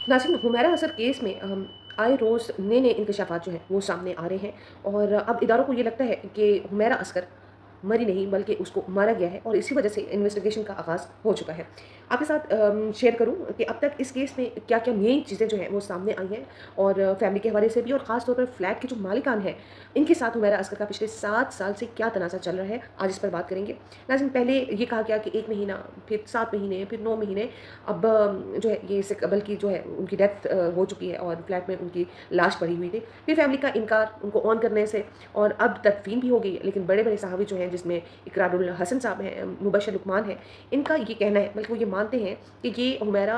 नाज़रीन, हुमैरा अज़हर केस में आए रोज़ नए-नए इंकशाफात जो हैं वो सामने आ रहे हैं और अब इदारों को ये लगता है कि हुमैरा असगर मरी नहीं बल्कि उसको मारा गया है और इसी वजह से इन्वेस्टिगेशन का आगाज़ हो चुका है। आपके साथ शेयर करूँ कि अब तक इस केस में क्या-क्या नई चीज़ें जो हैं वो सामने आई हैं और फैमिली के हवाले से भी और ख़ास तौर पर फ्लैट के जो मालिकान हैं, इनके साथ हुमैरा असगर का पिछले 7 साल से क्या तनाज़ा चल रहा है, आज इस पर बात करेंगे। नाज़रीन, पहले ये कहा गया कि 1 महीना, फिर 7 महीने, फिर 9 महीने, अब जो है ये इससे कबल की जो है उनकी डेथ हो चुकी है और फ्लैट में उनकी लाश पड़ी हुई थी। फिर फैमिली का इनकार उनको ऑन करने से और अब तदफीन भी हो गई है, लेकिन बड़े-बड़े सहावी जो हैं जिसमें इकरारुल हसन साहब हैं, मुबशर लुकमान हैं, इनका ये कहना है, बल्कि वो ये मानते हैं कि ये हुमैरा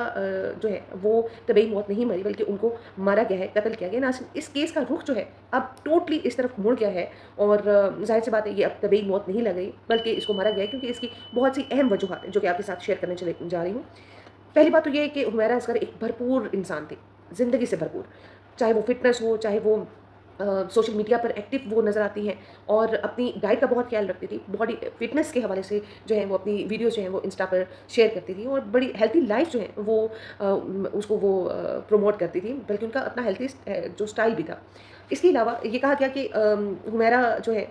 जो है वो तबीयी मौत नहीं मरी बल्कि उनको मारा गया है, कत्ल किया गया। नाज़रीन, इस केस का रुख जो है अब टोटली इस तरफ मुड़ गया है और ज़ाहिर-सी बात है ये अब तबीयी मौत नहीं लग रही बल्कि इसको मारा गया है, क्योंकि इसकी बहुत सी अहम वजूहात हैं जो कि आपके साथ शेयर करने चले जा रही हूँ। पहली बात तो ये है कि हुमैरा असगर एक भरपूर इंसान थे, ज़िंदगी से भरपूर। चाहे वो फ़िटनेस हो, चाहे वो सोशल मीडिया पर एक्टिव वो नज़र आती हैं और अपनी डाइट का बहुत ख़्याल रखती थी। बॉडी फ़िटनेस के हवाले से जो है वो अपनी वीडियोज़ जो हैं वो इंस्टा पर शेयर करती थी और बड़ी हेल्थी लाइफ़ जो है वो उसको वो प्रमोट करती थी, बल्कि उनका अपना हेल्थी जो स्टाइल भी था। इसके अलावा ये कहा गया कि हुमैरा जो है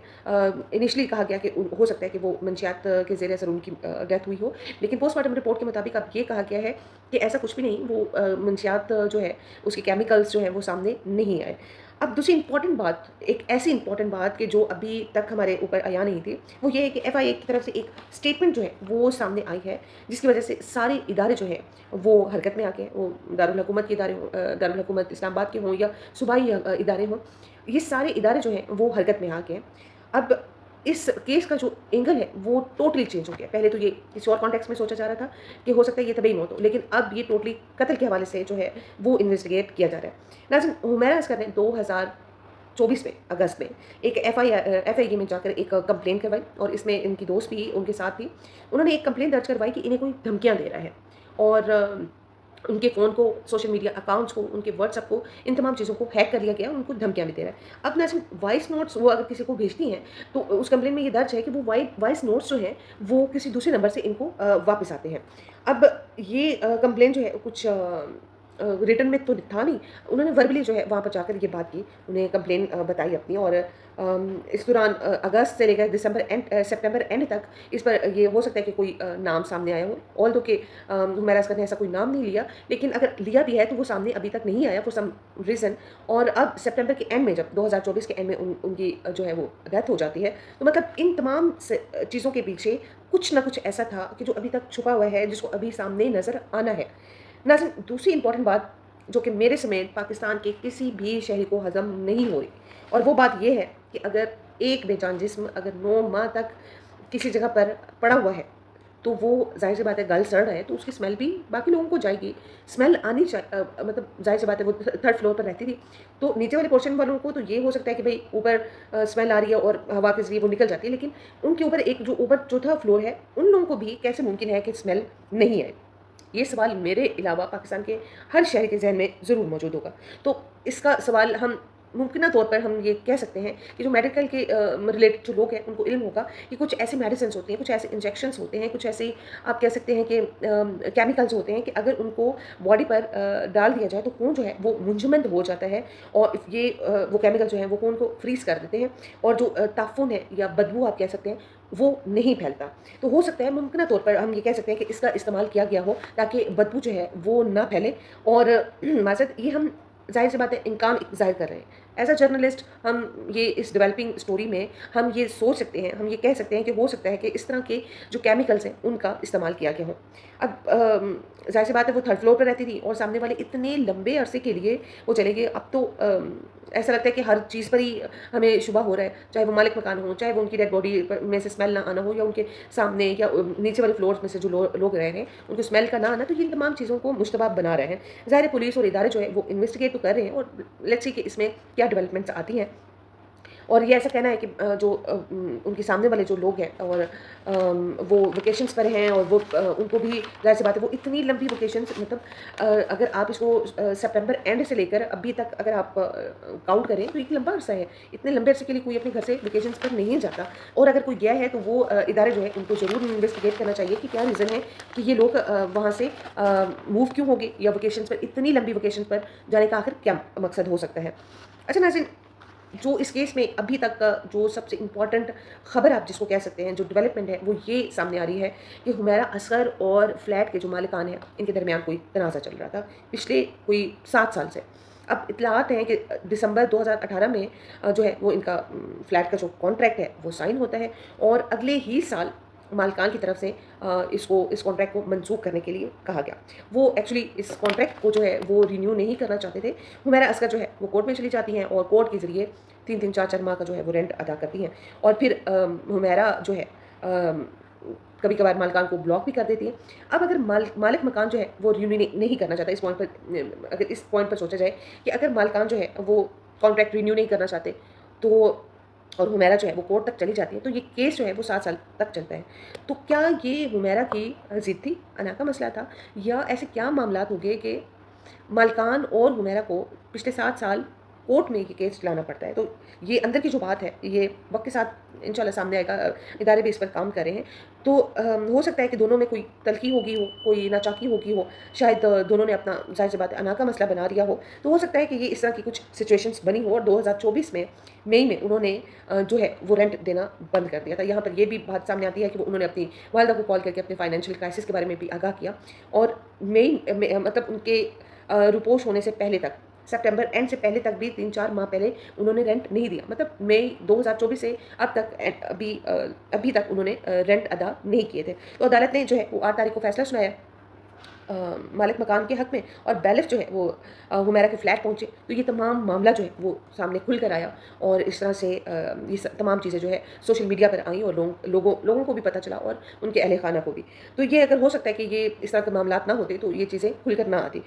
इनिशियली कहा गया कि हो सकता है कि वो मंशियात के ज़ेर असर उनकी डेथ हुई हो, लेकिन पोस्टमार्टम रिपोर्ट के मुताबिक अब ये कहा गया है कि ऐसा कुछ भी नहीं, वो मंशियात जो है उसके केमिकल्स जो हैं वो सामने नहीं आए। अब दूसरी इम्पॉर्टेंट बात, एक ऐसी इम्पॉर्टेंट बात कि जो अभी तक हमारे ऊपर आया नहीं थी, वो ये है कि एफआईए की तरफ से एक स्टेटमेंट जो है वो सामने आई है, जिसकी वजह से सारे इदारे जो हैं वो हरकत में आ गए हैं। वो दारुल हुकूमत के इदारे हों, दारुल हुकूमत इस्लामाबाद के हों या सूबाई इदारे हों, ये सारे इदारे जो हैं वो हरकत में आ गए हैं। अब इस केस का जो एंगल है वो टोटली चेंज हो गया। पहले तो ये किसी और कॉन्टेक्स्ट में सोचा जा रहा था कि हो सकता है ये तबीयी मौत हो, लेकिन अब ये टोटली कत्ल के हवाले से जो है वो इन्वेस्टिगेट किया जा रहा है। नाज़रीन, हुमैरा असगर ने 2024 में अगस्त में एक एफआईए में जाकर एक कंप्लेंट करवाई और इसमें इनकी दोस्त भी उनके साथ थी। उन्होंने एक कंप्लेंट दर्ज करवाई कि इन्हें कोई धमकियाँ दे रहा है और उनके फ़ोन को, सोशल मीडिया अकाउंट्स को, उनके व्हाट्सएप को, इन तमाम चीज़ों को हैक कर लिया गया, उनको धमकियाँ भी दे रहा है। अब ना सिर्फ वॉइस नोट्स वो अगर किसी को भेजती हैं, तो उस कंप्लेंट में ये दर्ज है कि वो वॉइस नोट्स जो हैं, वो किसी दूसरे नंबर से इनको वापस आते हैं। अब ये कंप्लेंट जो है कुछ रिटन में तो था नहीं, उन्होंने वर्बली जो है वहाँ पर जाकर ये बात की, उन्हें कंप्लेन बताई अपनी और इस दौरान अगस्त से लेकर सितंबर एंड तक इस पर ये हो सकता है कि कोई नाम सामने आया हो। ऑल्दो कि हुमैरा असगर ने ऐसा कोई नाम नहीं लिया, लेकिन अगर लिया भी है तो वो सामने अभी तक नहीं आया फॉर सम रीज़न। और अब सितंबर के एंड में, जब 2024 के एंड में उनकी जो है वो डेथ हो जाती है, तो मतलब इन तमाम चीज़ों के पीछे कुछ ना कुछ ऐसा था कि जो अभी तक छुपा हुआ है, जिसको अभी सामने नज़र आना है। नाज़रीन, दूसरी इम्पॉर्टेंट बात जो कि मेरे समेत पाकिस्तान के किसी भी शहरी को हज़म नहीं हो रही, और वो बात ये है कि अगर एक बेजान जिस्म अगर 9 माह तक किसी जगह पर पड़ा हुआ है, तो वो ज़ाहिर-सी बात है गल सड़ रहा है, तो उसकी स्मेल भी बाकी लोगों को जाएगी। स्मेल आनी मतलब ज़ाहिर-सी बात है, वो थर्ड फ्लोर पर रहती थी, तो नीचे वाले पोर्शन वालों को तो ये हो सकता है कि भई ऊपर स्मेल आ रही है और हवा के ज़रिए वो निकल जाती है, लेकिन उनके ऊपर एक जो ऊपर चौथा फ्लोर है, उन लोगों को भी कैसे मुमकिन है कि स्मेल नहीं आए? ये सवाल मेरे अलावा पाकिस्तान के हर शहरी के ज़हन में ज़रूर मौजूद होगा। तो इसका सवाल हम मुमकिना तौर पर हम ये कह सकते हैं कि जो मेडिकल के रिलेटेड जो लोग हैं उनको इल्म होगा कि कुछ ऐसी मेडिसिन्स होती हैं, कुछ ऐसे इंजेक्शंस होते हैं, कुछ ऐसी आप कह सकते हैं कि केमिकल्स होते हैं कि अगर उनको बॉडी पर डाल दिया जाए तो खून जो है वो मुंजमद हो जाता है और ये वो केमिकल जो है वो खून को फ्रीज़ कर देते हैं और जो ताफ़ुन है या बदबू आप कह सकते हैं, वो नहीं फैलता। तो हो सकता है मुमकिना तौर पर हम ये कह सकते हैं कि इसका इस्तेमाल किया गया हो ताकि बदबू जो है वो ना फैले और माज़रत ये हम ज़ाहिर-सी बात है इम्कान ज़ाहिर कर रहे हैं। एज़ अ जर्नलिस्ट हम ये इस डेवलपिंग स्टोरी में हम ये सोच सकते हैं, हम ये कह सकते हैं कि हो सकता है कि इस तरह के जो केमिकल्स हैं उनका इस्तेमाल किया गया हो। अब ज़ाहिर-सी बात है वो थर्ड फ्लोर पर रहती थी और सामने वाले इतने लंबे अरसे के लिए वो चले गए। अब तो ऐसा लगता है कि हर चीज़ पर ही हमें शुबा हो रहा है, चाहे वो मालिक मकान हो, चाहे वो उनकी डेड बॉडी में से स्मेल ना आना हो या उनके सामने या नीचे वाले फ्लोर्स में से जो लोग रह रहे हैं उनको स्मेल का ना आना, तो ये तमाम चीज़ों को मुश्तबा बना रहे हैं। ज़ाहिर है पुलिस और इदारे जो है वो इन्वेस्टिगेट तो कर रहे हैं और लेट्स सी कि इसमें क्या डेवलपमेंट्स आती हैं। और ये ऐसा कहना है कि उनके सामने वाले जो लोग हैं और वो वेकेशंस पर हैं और वो उनको भी ज़ाहिर-सी बात है वो इतनी लंबी वेकेशंस मतलब अगर आप इसको सितंबर एंड से लेकर अभी तक अगर आप काउंट करें तो एक लंबा अरसा है। इतने लंबे अरसे के लिए कोई अपने घर से वेकेशंस पर नहीं जाता और अगर कोई गया है तो वो इदारे जो है उनको ज़रूर इन्वेस्टिगेट करना चाहिए कि क्या रीज़न है कि ये लोग वहाँ से मूव क्यों हो गए या वेकेशंस पर इतनी लंबी वेकेशंस पर जाने का आखिर क्या मकसद हो सकता है। अच्छा नाज़रीन, जो इस केस में अभी तक का जो सबसे इम्पोर्टेंट खबर आप जिसको कह सकते हैं, जो डेवलपमेंट है, वो ये सामने आ रही है कि हुमैरा असगर और फ्लैट के जो मालिकान हैं, इनके दरमियान कोई तनाज़ा चल रहा था पिछले कोई 7 साल से। अब इत्तलात हैं कि दिसंबर 2018 में जो है वो इनका फ्लैट का जो कॉन्ट्रैक्ट है, वो साइन होता है और अगले ही साल मालिकान की तरफ से इस कॉन्ट्रैक्ट को मनसूख करने के लिए कहा गया। वो एक्चुअली इस कॉन्ट्रैक्ट को जो है वो रिन्यू नहीं करना चाहते थे। हुमैरा असगर जो है वो कोर्ट में चली जाती हैं और कोर्ट के ज़रिए 3-3 4-4 माह का जो है वो रेंट अदा करती हैं और फिर हुमैरा जो है कभी-कभार मालिकान को ब्लॉक भी कर देती है। अब अगर मालिक मकान जो है वो रिन्यू नहीं करना चाहता, इस पॉइंट पर अगर इस पॉइंट पर सोचा जाए कि अगर मालिकान जो है वो कॉन्ट्रैक्ट रिन्यू नहीं करना चाहते, तो और हुमैरा जो है वो कोर्ट तक चली जाती है, तो ये केस जो है वो 7 साल तक चलता है। तो क्या ये हुमैरा की ज़िद थी, अना का मसला था या ऐसे क्या मामलात हो गए कि मालिकान और हुमैरा को पिछले 7 साल कोर्ट में ये केस चलाना पड़ता है। तो ये अंदर की जो बात है, ये वक़्त के साथ इंशाल्लाह सामने आएगा। इदारे भी इस पर काम कर रहे हैं। तो हो सकता है कि दोनों में कोई तल्ख़ी होगी हो, कोई नाचाकी होगी हो, शायद दोनों ने अपना ज़ाहिर-सी बात है अना का मसला बना लिया हो। तो हो सकता है कि ये इस तरह की कुछ सिचुएशंस बनी हो और 2024 में मई में उन्होंने जो है वो रेंट देना बंद कर दिया था। यहाँ पर ये भी बात सामने आती है कि वो उन्होंने अपनी वालिदा को कॉल करके अपने फाइनेंशियल क्राइसिस के बारे में भी आगाह किया और मई में मतलब उनके रुपोश होने से पहले तक, सितंबर एंड से पहले तक भी 3-4 माह पहले उन्होंने रेंट नहीं दिया। मतलब मई 2024 से अब तक अभी तक उन्होंने रेंट अदा नहीं किए थे। तो अदालत ने जो है वो 8 तारीख को फैसला सुनाया मालिक मकान के हक़ में और बैलिफ जो है वो हुमैरा के फ्लैट पहुँचे। तो ये तमाम मामला जो है वो सामने खुल कर आया और इस तरह से ये तमाम चीज़ें जो है सोशल मीडिया पर आई और लोगों को भी पता चला और उनके अहल खाना को भी। तो ये अगर हो सकता है कि ये इस तरह के मामलात ना होते तो ये चीज़ें खुल कर ना आती।